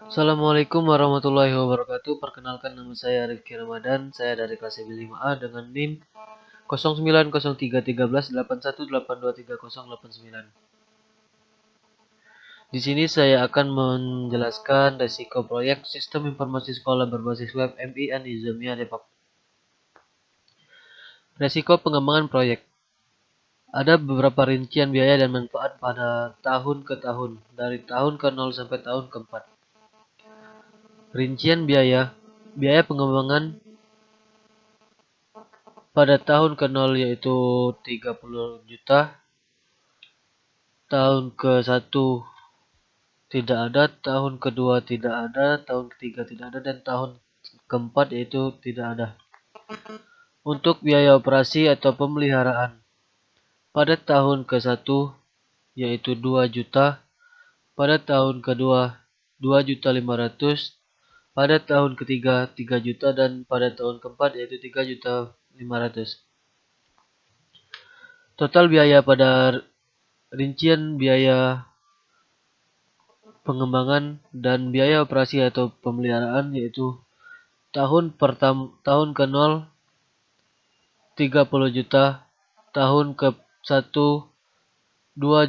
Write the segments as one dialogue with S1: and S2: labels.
S1: Assalamualaikum warahmatullahi wabarakatuh. Perkenalkan, nama saya Rifki Ramadan. Saya dari kelas 5A dengan NIM 09031381823089. Di sini saya akan menjelaskan resiko proyek Sistem Informasi Sekolah berbasis web MI Nizamiyah Depok. Resiko pengembangan proyek. Ada beberapa rincian biaya dan manfaat pada tahun ke tahun, dari tahun ke-0 sampai tahun ke-4. Rincian biaya. Biaya pengembangan pada tahun ke-0 yaitu 30 juta, tahun ke-1 tidak ada, tahun kedua tidak ada, tahun ketiga tidak ada, dan tahun keempat yaitu tidak ada. Untuk biaya operasi atau pemeliharaan, pada tahun ke-1 yaitu 2 juta, pada tahun kedua 2.500.000, pada tahun ketiga 3 juta, dan pada tahun keempat yaitu 3.500.000. Total biaya pada rincian biaya pengembangan dan biaya operasi atau pemeliharaan yaitu tahun ke-0 30 juta, tahun ke-1 2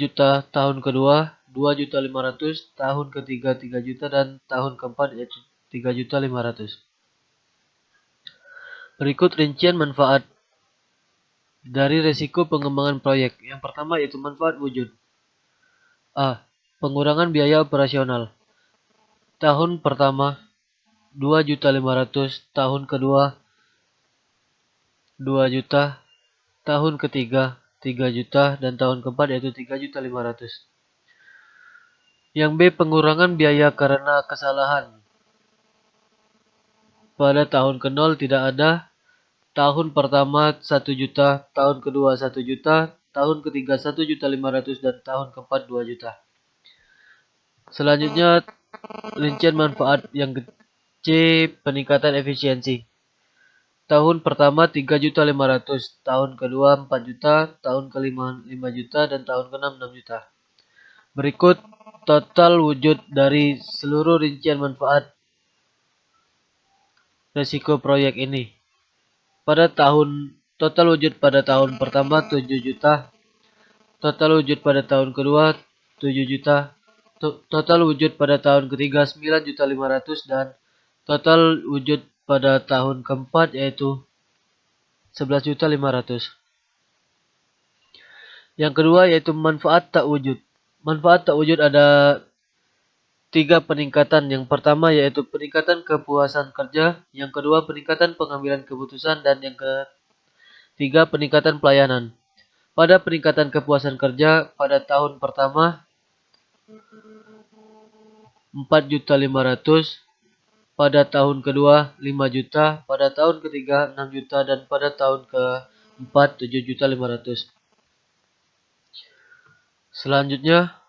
S1: juta, tahun kedua 2.500.000, tahun ketiga 3 juta, dan tahun keempat yaitu 3.500.000. Berikut rincian manfaat dari resiko pengembangan proyek. Yang pertama yaitu manfaat wujud. A. Pengurangan biaya operasional. Tahun pertama 2.500.000, tahun kedua 2 juta, tahun ketiga 3 juta, dan tahun keempat yaitu 3.500.000. Yang B. Pengurangan biaya karena kesalahan. Pada tahun ke-0 tidak ada, tahun pertama 1 juta, tahun kedua 1 juta, tahun ketiga 1.500.000, dan tahun keempat 2 juta. Selanjutnya rincian manfaat yang C. Peningkatan efisiensi. Tahun pertama 3.500.000, tahun kedua 4 juta, tahun kelima 5 juta, dan tahun ke-6 6 juta. Berikut total wujud dari seluruh rincian manfaat resiko proyek ini. Total wujud pada tahun pertama 7 juta, total wujud pada tahun kedua 7 juta, total wujud pada tahun ketiga 9.500.000, dan total wujud pada tahun keempat yaitu 11.500.000. Yang kedua yaitu manfaat tak wujud. Manfaat tak wujud ada 3 peningkatan. Yang pertama yaitu peningkatan kepuasan kerja, yang kedua peningkatan pengambilan keputusan, dan yang ketiga peningkatan pelayanan. Pada peningkatan kepuasan kerja, pada tahun pertama 4.500.000, pada tahun kedua 5 juta, pada tahun ketiga 6 juta, dan pada tahun keempat 7.500.000. Selanjutnya,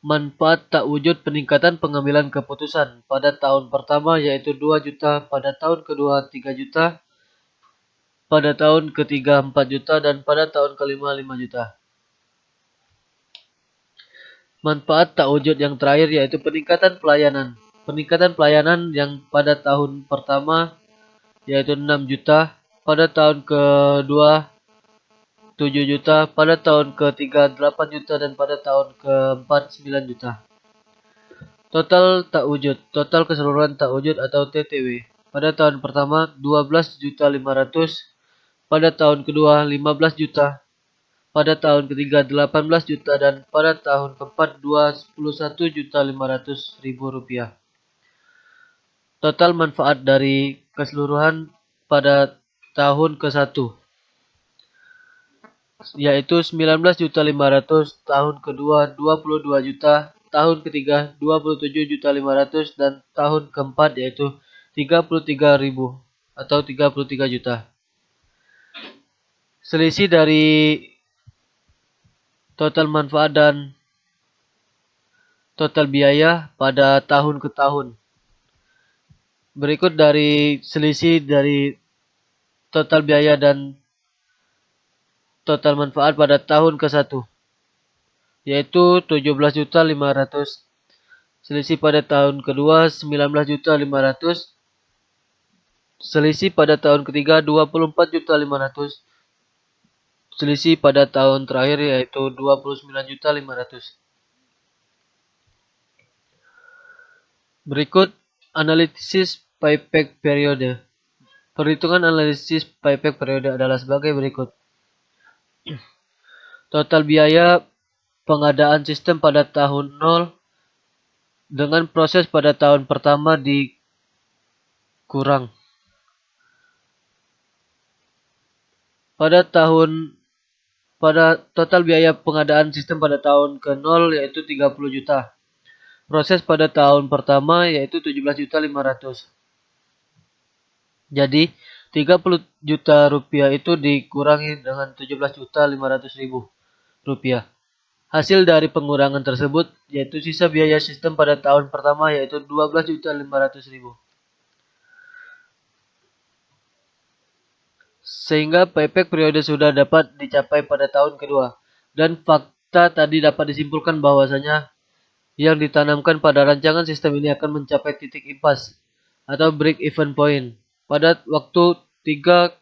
S1: manfaat tak wujud peningkatan pengambilan keputusan. Pada tahun pertama yaitu 2 juta, pada tahun kedua 3 juta, pada tahun ketiga 4 juta, dan pada tahun kelima 5 juta. Manfaat tak wujud yang terakhir yaitu peningkatan pelayanan. Peningkatan pelayanan yang pada tahun pertama yaitu 6 juta, pada tahun kedua 7 juta, pada tahun ketiga 8 juta, dan pada tahun keempat 9 juta. Total tak wujud, total keseluruhan tak wujud atau TTW. Pada tahun pertama 12.500.000, pada tahun kedua 15 juta, pada tahun ketiga 18 juta, dan pada tahun keempat 21.500.000 rupiah. Total manfaat dari keseluruhan pada tahun ke-1 yaitu 19.500.000, tahun kedua 22 juta, tahun ketiga 27.500.000, dan tahun keempat yaitu 33.000 atau 33 juta. Selisih dari total manfaat dan total biaya pada tahun ke tahun. Berikut dari selisih dari total biaya dan total manfaat pada tahun ke-1 yaitu 17.500.000. Selisih pada tahun kedua 19.500.000. Selisih pada tahun ketiga 24.500.000. Selisih pada tahun terakhir yaitu 29.500.000. Berikut analisis payback periode. Perhitungan analisis payback periode adalah sebagai berikut. Total biaya pengadaan sistem pada tahun 0 dengan proses pada tahun pertama dikurang. Pada total biaya pengadaan sistem pada tahun ke-0 yaitu 30 juta. Proses pada tahun pertama yaitu 17.500.000. Jadi 30 juta rupiah itu dikurangi dengan 17.500.000 rupiah. Hasil dari pengurangan tersebut yaitu sisa biaya sistem pada tahun pertama yaitu 12.500.000. Sehingga payback periode sudah dapat dicapai pada tahun kedua. Dan fakta tadi dapat disimpulkan bahwasanya yang ditanamkan pada rancangan sistem ini akan mencapai titik impas atau break even point pada waktu 3-2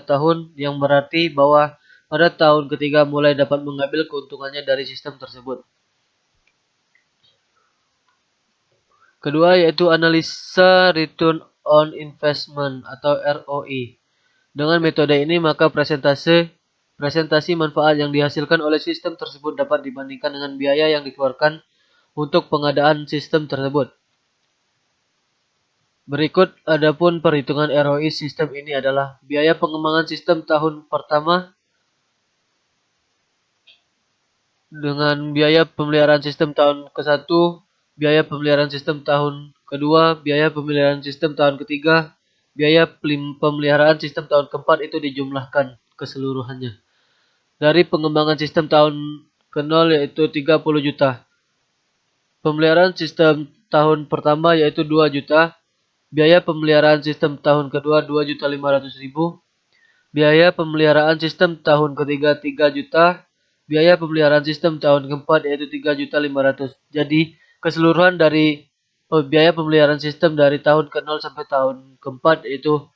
S1: tahun, yang berarti bahwa pada tahun ketiga mulai dapat mengambil keuntungannya dari sistem tersebut. Kedua yaitu analisa return on investment atau ROI. Dengan metode ini maka presentasi manfaat yang dihasilkan oleh sistem tersebut dapat dibandingkan dengan biaya yang dikeluarkan untuk pengadaan sistem tersebut. Berikut adapun perhitungan ROI sistem ini adalah biaya pengembangan sistem tahun pertama dengan biaya pemeliharaan sistem tahun ke-1, biaya pemeliharaan sistem tahun kedua, biaya pemeliharaan sistem tahun ketiga, biaya pemeliharaan sistem tahun keempat itu dijumlahkan keseluruhannya. Dari pengembangan sistem tahun ke-0 yaitu 30 juta. Pemeliharaan sistem tahun pertama yaitu 2 juta. Biaya pemeliharaan sistem tahun kedua 2.500.000. Biaya pemeliharaan sistem tahun ketiga 3 juta. Biaya pemeliharaan sistem tahun keempat yaitu 3.500.000. Jadi keseluruhan dari biaya pemeliharaan sistem dari tahun ke-0 sampai tahun keempat yaitu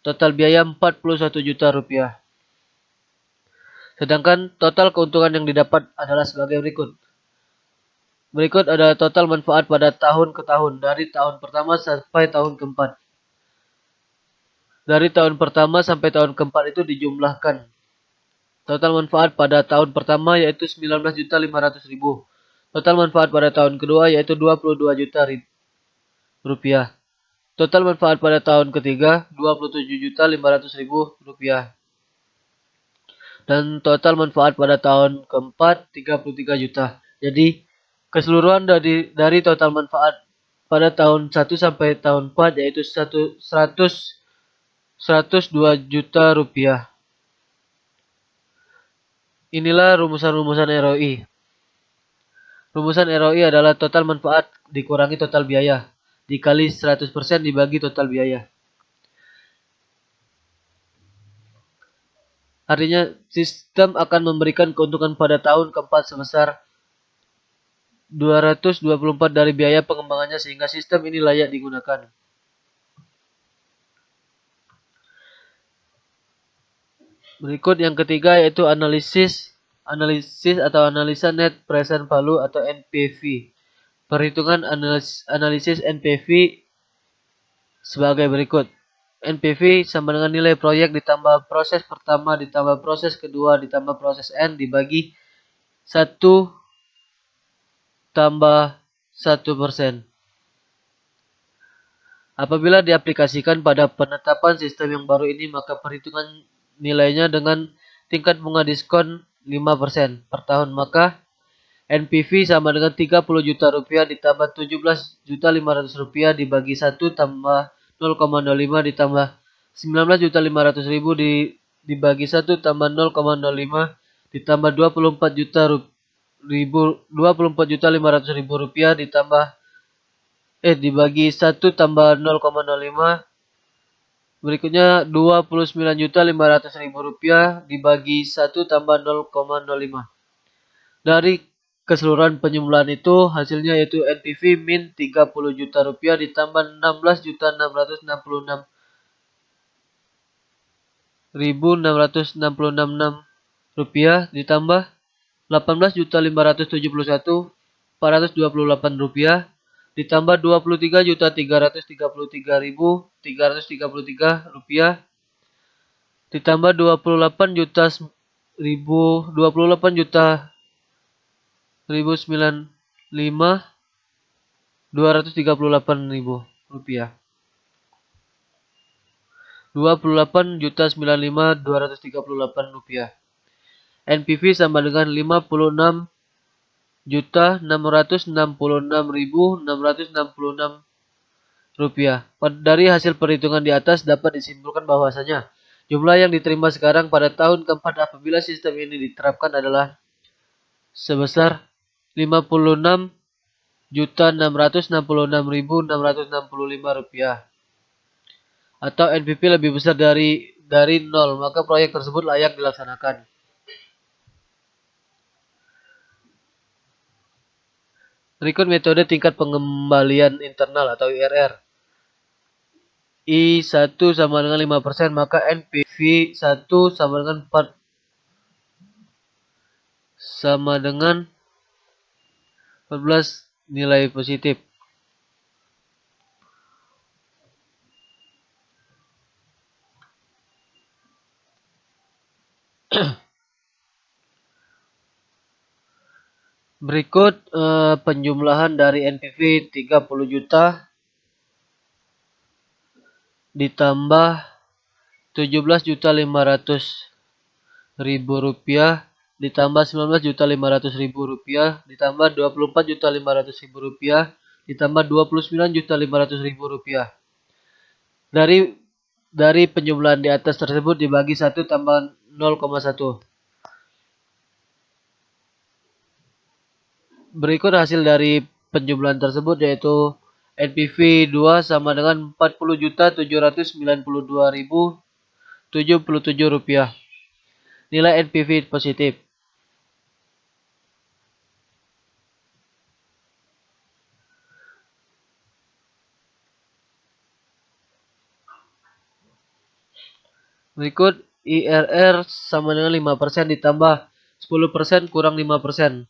S1: total biaya 41 juta rupiah. Sedangkan total keuntungan yang didapat adalah sebagai berikut. Berikut adalah total manfaat pada tahun ke tahun dari tahun pertama sampai tahun keempat. Dari tahun pertama sampai tahun keempat itu dijumlahkan. Total manfaat pada tahun pertama yaitu 19.500.000. Total manfaat pada tahun kedua yaitu 22 juta rupiah. Total manfaat pada tahun ketiga 27.500.000 rupiah. Dan total manfaat pada tahun keempat 33 juta. Jadi keseluruhan dari total manfaat pada tahun 1 sampai tahun 4 yaitu 102 juta rupiah. Inilah rumusan-rumusan ROI. Rumusan ROI adalah total manfaat dikurangi total biaya dikali 100% dibagi total biaya. Artinya sistem akan memberikan keuntungan pada tahun keempat sebesar 224 dari biaya pengembangannya sehingga sistem ini layak digunakan. Berikut yang ketiga yaitu analisis atau analisa net present value atau NPV. Perhitungan analisis NPV sebagai berikut. NPV sama dengan nilai proyek ditambah proses pertama ditambah proses kedua ditambah proses N dibagi 1 tambah 1%. Apabila diaplikasikan pada penetapan sistem yang baru ini, maka perhitungan nilainya dengan tingkat bunga diskon 5% per tahun. Maka NPV sama dengan 30 juta rupiah ditambah 17.500.000 rupiah dibagi 1 tambah 0,05 ditambah 19.500.000 dibagi 1 tambah 0,05 ditambah 24.500.000 rupiah ditambah dibagi 1 tambah 0,05. Berikutnya 29.500.000 rupiah dibagi 1 tambah 0,05. Dari keseluruhan penyembelihan itu hasilnya yaitu NPV min 30 juta rupiah ditambah 16.666.666 rupiah ditambah 18.571.428 rupiah ditambah 23.333.333 rupiah ditambah 28 juta 288 rupiah. 28.095.238 rupiah. NPV sama dengan 56.666.666 rupiah. Dari hasil perhitungan di atas dapat disimpulkan bahwasanya jumlah yang diterima sekarang pada tahun keempat apabila sistem ini diterapkan adalah sebesar 56.666.665 rupiah. Atau NPV lebih besar dari 0, maka proyek tersebut layak dilaksanakan. Berikut metode tingkat pengembalian internal atau IRR. I1 sama dengan 5%, maka NPV 1 sama dengan 4 sama dengan 14 nilai positif. Berikut penjumlahan dari NPV 30 juta ditambah 17.500.000 rupiah ditambah 19.500.000 rupiah ditambah 24.500.000 rupiah ditambah 29.500.000 rupiah. Dari penjumlahan di atas tersebut dibagi 1 tambah 0,1. Berikut hasil dari penjumlahan tersebut yaitu NPV 2 sama dengan 40.792.077 rupiah. Nilai NPV positif. Berikut IRR sama dengan 5% ditambah 10% kurang 5%.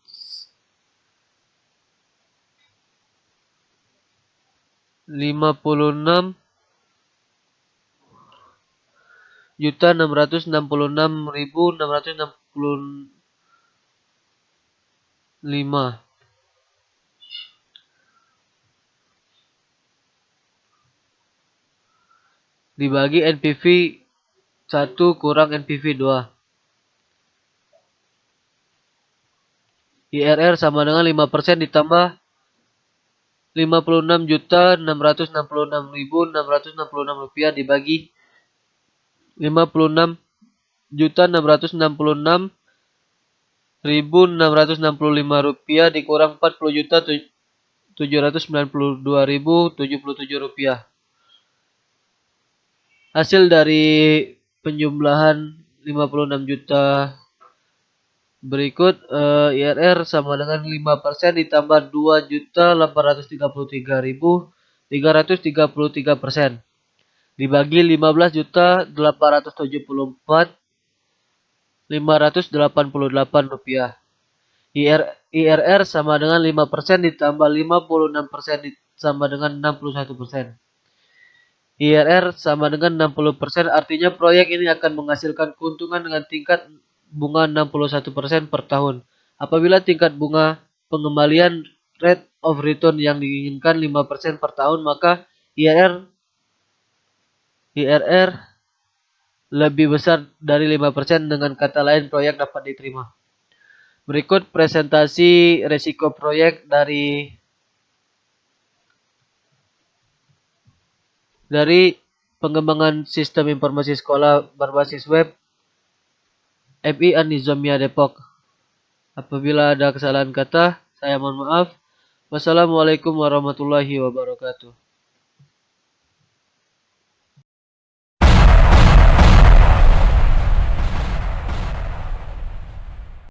S1: 56.666.665 dibagi NPV 1 kurang NPV 2. IRR sama dengan 5% ditambah 56.666.666 rupiah dibagi 56.666.665 rupiah dikurang 40.792.077 rupiah. Hasil dari penjumlahan 56 juta berikut IRR sama dengan 5% ditambah 2.833.333% dibagi 15.874.588 rupiah. IRR sama dengan 5% ditambah 56% sama dengan 61%. IRR sama dengan 60%, artinya proyek ini akan menghasilkan keuntungan dengan tingkat bunga 61% per tahun. Apabila tingkat bunga pengembalian rate of return yang diinginkan 5% per tahun, maka IRR lebih besar dari 5%, dengan kata lain proyek dapat diterima. Berikut presentasi resiko proyek dari pengembangan sistem informasi sekolah berbasis web FI An-Nizamiyah Depok. Apabila ada kesalahan kata, saya mohon maaf. Wassalamualaikum warahmatullahi wabarakatuh.